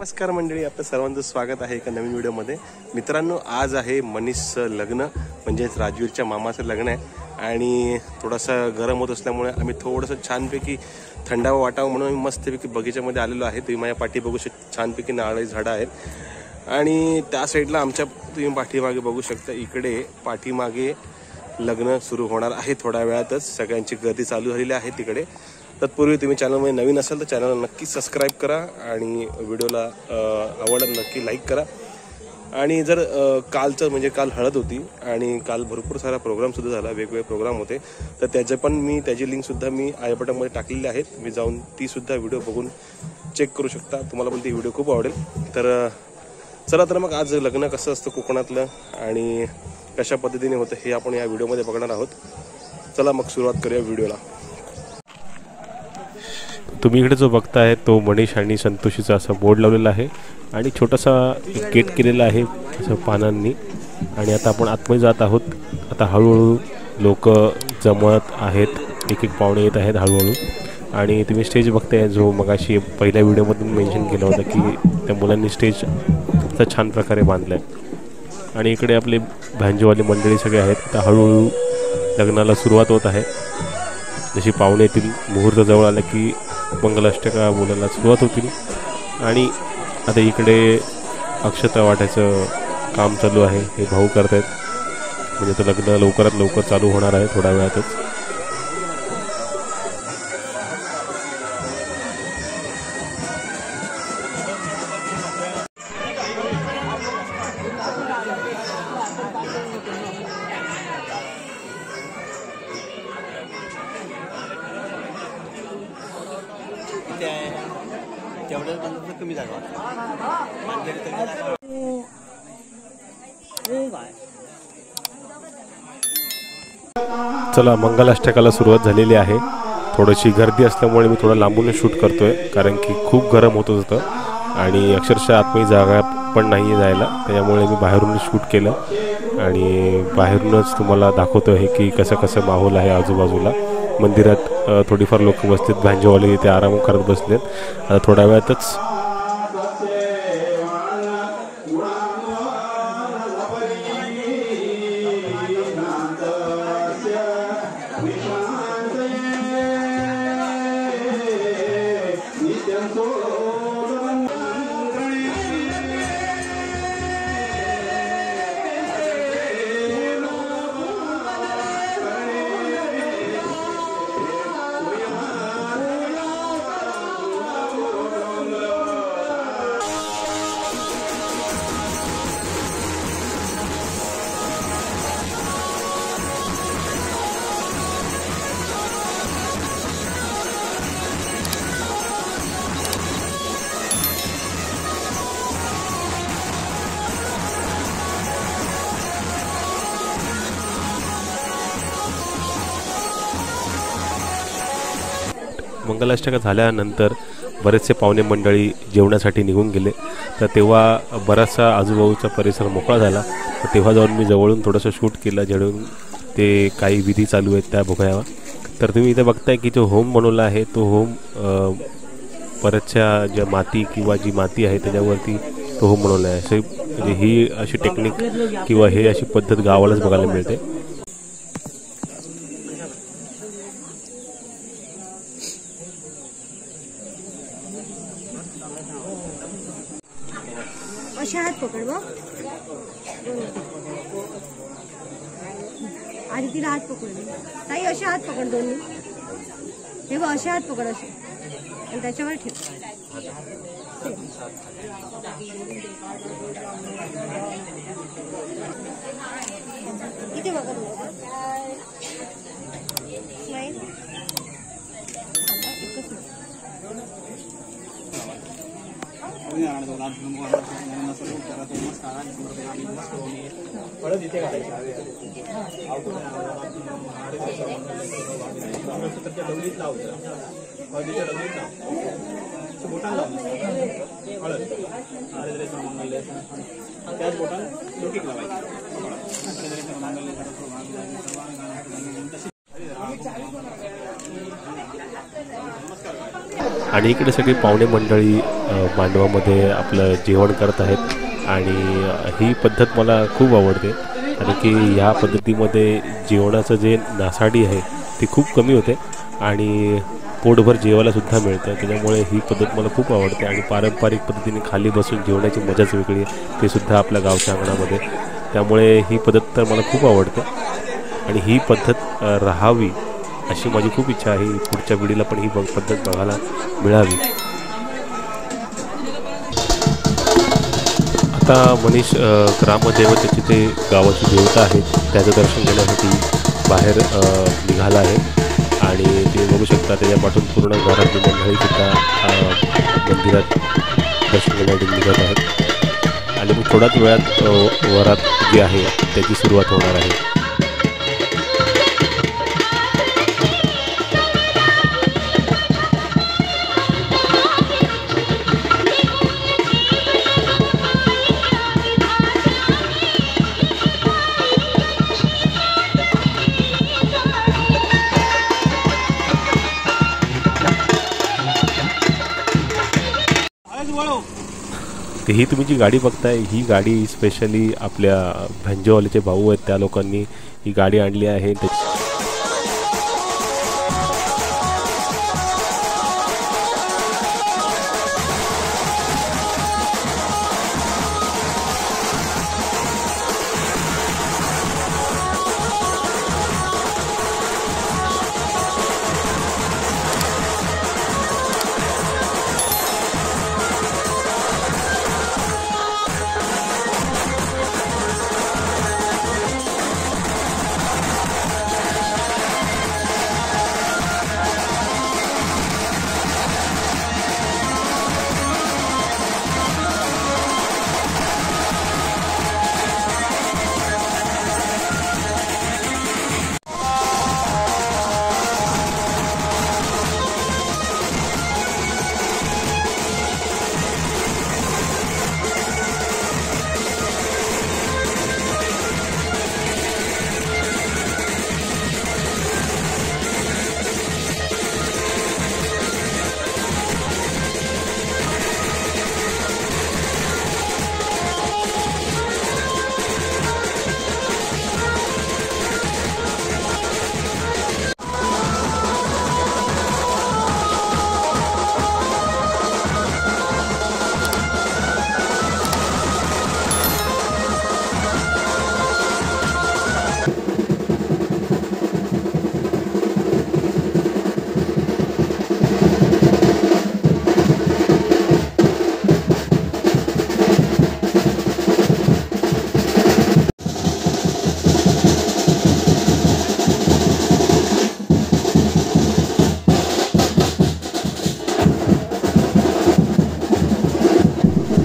नमस्कार मंडळी, आपलं सर्वांचं स्वागत आहे एका नवीन व्हिडिओमध्ये। मित्रांनो, आज आहे मनीषचं लग्न, म्हणजेच राजवीरच्या मामाचं लग्न आहे आणि थोडासा गरम होत असल्यामुळे आम्ही थोडंसं छानपैकी थंडावा वाटावं म्हणून आम्ही मस्तपैकी बगीच्यामध्ये आलेलो आहे। तुम्ही माझ्या पाठी बघू शकता, छानपैकी नारळी झाडं आहेत आणि त्या साईडला आमच्या तुम्ही पाठीमागे बघू शकता, इकडे पाठीमागे लग्न सुरू होणार आहे थोड्या वेळातच। सगळ्यांची गर्दी चालू झालेली आहे तिकडे। तत्पूर्वी तुम्ही चॅनलमध्ये नवीन असाल तर चॅनलला नक्की सबस्क्राईब करा आणि व्हिडिओला आवडला नक्की लाईक करा। आणि जर कालचं म्हणजे काल हळद होती आणि काल भरपूर सारा प्रोग्रामसुद्धा झाला, वेगवेगळे प्रोग्राम होते, तर त्याचे पण मी त्याची लिंकसुद्धा मी आय बटनमध्ये टाकलेली आहेत। मी जाऊन तीसुद्धा व्हिडिओ बघून चेक करू शकता, तुम्हाला पण ती व्हिडिओ खूप आवडेल। तर चला तर मग आज लग्न कसं असतं कोकणातलं आणि कशा पद्धतीने होतं हे आपण या व्हिडिओमध्ये बघणार आहोत। चला मग सुरुवात करूया व्हिडिओला। तुम्ही इकडे जो बघताय तो मनीष आणि संतोषीचा असा बोर्ड लावलेला आहे आणि छोटासा गेट केलेला आहे असं पानांनी। आणि आता आपण आतमध्ये जात आहोत। आता हळूहळू लोक जमत आहेत, एक एक पाहुणे येत आहेत हळूहळू। आणि तुम्ही स्टेज बघताय जो मगाशी पहिल्या व्हिडिओमधून मेन्शन केलं होतं की त्या मुलांनी स्टेज तर छान प्रकारे बांधलं आहे। आणि इकडे आपले भांजूवाली मंडळी सगळे आहेत। आता हळूहळू लग्नाला सुरुवात होत आहे। जशी पाहुणे येतील, मुहूर्त जवळ आला की मंगलाष्टका बोलायला सुरुवात होतील। आणि आता इकडे अक्षता वाटायचं काम चालू आहे, हे भाऊ करत आहेत, म्हणजे तर लग्न लवकरात लवकर चालू होणार आहे थोड्या वेळातच। कमी जागा चला, मंगलाष्टकाला सुरुवात झालेली आहे। थोडीशी गर्दी असल्यामुळे मी थोडं लांबूनच शूट करतोय, कारण की खूप गरम होत होतं आणि अक्षरशः आतमध्ये जागा पण नाही जायला, त्यामुळे मी बाहेरूनच शूट केलं आणि बाहेरूनच तुम्हाला दाखवतो आहे की कसं कसं माहोल आहे आजूबाजूला। मंदिरात थोडीफार लोक बसलेत, भांजेवाले इथे आराम करत बसलेत। आता थोड्या वेळातच मंगलाष्टका झाल्यानंतर बरेचसे पाहुणे मंडळी जेवणासाठी निघून गेले। तर तेव्हा बराचसा आजूबाजूचा परिसर मोकळा झाला, तर तेव्हा जाऊन मी जवळून थोडंसं शूट केलं, जेणेकरून ते काही विधी चालू आहेत त्या बघावा। तर तुम्ही इथे बघताय की जो होम बनवला आहे तो होम बऱ्याचशा ज्या माती किंवा जी माती आहे त्याच्यावरती तो होम बनवला आहे। असे म्हणजे ही अशी टेक्निक किंवा हे अशी पद्धत गावालाच बघायला मिळते। अशा हात पकड बघ, आणि तिला हात पकड ताई, अशा हात पकड दोन्ही, हे बघ अशा हात पकड असे आणि त्याच्यावर ठेव। इथे बघत नाही, आणि इकडे सगळी पाहुणे मंडळी मांडवामध्ये आपलं जेवण करत आहेत आणि ही पद्धत मला खूप आवडते. कारण की ह्या पद्धतीमध्ये जेवणाचं जे नासाडी आहे ती खूप कमी होते आणि पोटभर जेवायलासुद्धा मिळतं. त्याच्यामुळे ही पद्धत मला खूप आवडते आणि पारंपरिक पद्धतीने खाली बसून जेवण्याची मजाच वेगळी आहे, ते सुद्धा आपल्या गावच्या अंगणामध्ये. त्यामुळे ही पद्धत तर मला खूप आवडते आणि ही पद्धत राहावी अशी माझी खूप इच्छा आहे. पुढच्या पिढीला पण ही पद्धत बघायला मिळावी. आता मनीष ग्रामदैवताची ते गावाची देवता आहे त्याचं दर्शन घेण्यासाठी बाहेर निघाला आहे आणि ते बघू शकता त्याच्या पाठून पूर्ण घरातली मंडळीसुद्धा मंदिरात दर्शन घेण्यासाठी निघत आहेत आणि मग थोड्याच वेळात वरात जी आहे त्याची सुरुवात होणार आहे. ही तुम्ही जी गाडी बघताय ही गाडी स्पेशली आपल्या भांजेवाल्याचे भाऊ आहेत त्या लोकांनी ही गाडी आणली आहे.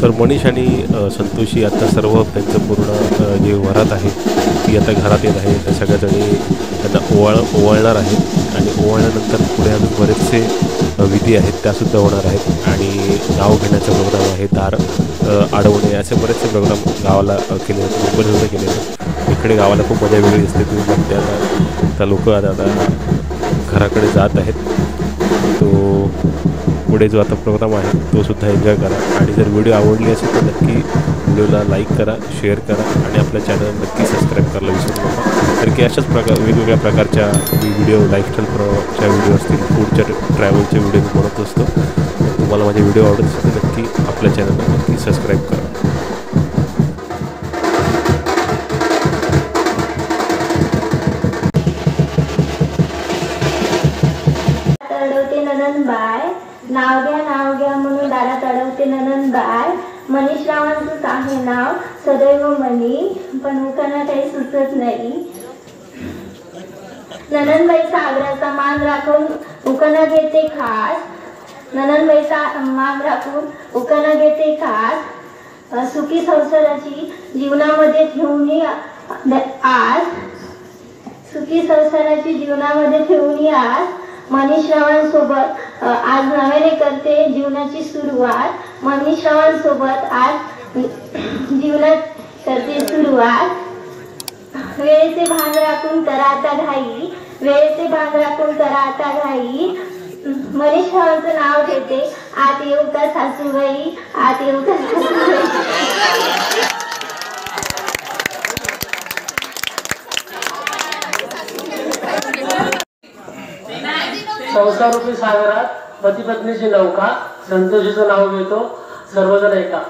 तर मनीष आणि संतोषी आता सर्व त्यांचं पूर्ण जे वरात आहे ती आता घरात येत आहे. त्या सगळ्याजणी त्यांना ओवाळणार आहेत आणि ओवाळल्यानंतर पुढे अजून बरेचसे विधी आहेत त्यासुद्धा होणार आहेत आणि नाव घेण्याचा प्रोग्राम आहे, दार अडवणे असे बरेचसे प्रोग्राम गावाला केले जातात, मुंबईसुद्धा केले जातात. इकडे गावाला खूप मजा वेगळी असते. तुम्ही बघते आता लोक आता घराकडे जात आहेत. तो पुढे जो आता प्रोग्राम आहे तो सुद्धा एन्जॉय करा आणि जर व्हिडिओ आवडली असेल तर नक्की व्हिडिओला लाईक करा, शेअर करा आणि आपल्या चॅनल नक्की सबस्क्राईब करायला विसरू नका. तर की अशाच वेगवेगळ्या प्रकारच्या व्हिडिओ लाईफस्टाईलच्या व्हिडिओ असतील, फूडच्या ट्रॅव्हलचे व्हिडिओ मी बनवत असतो. तुम्हाला माझे व्हिडिओ आवडत असेल तर नक्की आपल्या चॅनलला नक्की सबस्क्राईब करा. नाव घ्या म्हणून दारात अडवते ननंदबाई. मनीष रावांचंच आहे नाव सदैव मनी, पण मुखांना काही सुचत नाही. ननंदबाई सागराचा मान राखून उखाणा घेते खास. ननंदबाईचा मान राखून उखाणा घेते खास. सुखी संसाराची जीवनामध्ये ठेवणी आज. सुखी संसाराची जीवनामध्ये ठेवणी आज. मनीष रावांसोबत आज नव्याने करते जीवनाची सुरुवात. मनीष रावांसोबत आज जीवनात करते सुरुवात. वेळेचे भान राखून करा आता घाई. वेळेचे भान राखून करा आता घाई. मनीष रावांचं नाव घेते. आत येऊ का सासूबाई, आत येऊ का सासूबाई. संसारूपी सागरात पती पत्नीची नौका, संतोषीचं नाव घेतो सर्वजण ऐका.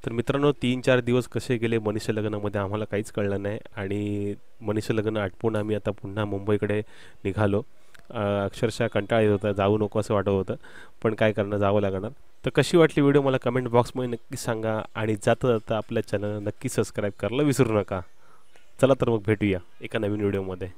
तर मित्रांनो 3-4 दिवस कसे गेले मनीषा लग्नामध्ये आम्हाला काहीच कळलं नाही आणि मनीषा लग्न आटपून आम्ही आता पुन्हा मुंबईकडे निघालो. अक्षरशः कंटाळा येत होता, जाऊ नको असं वाटत होतं, पण काय करणं, जावं लागणार. तर कशी वाटली व्हिडिओ मला कमेंट बॉक्समध्ये नक्की सांगा आणि जाता जाता आपल्या चॅनल नक्की सबस्क्राईब करायला विसरू नका. चला तर मग भेटूया एका नवीन व्हिडिओमध्ये.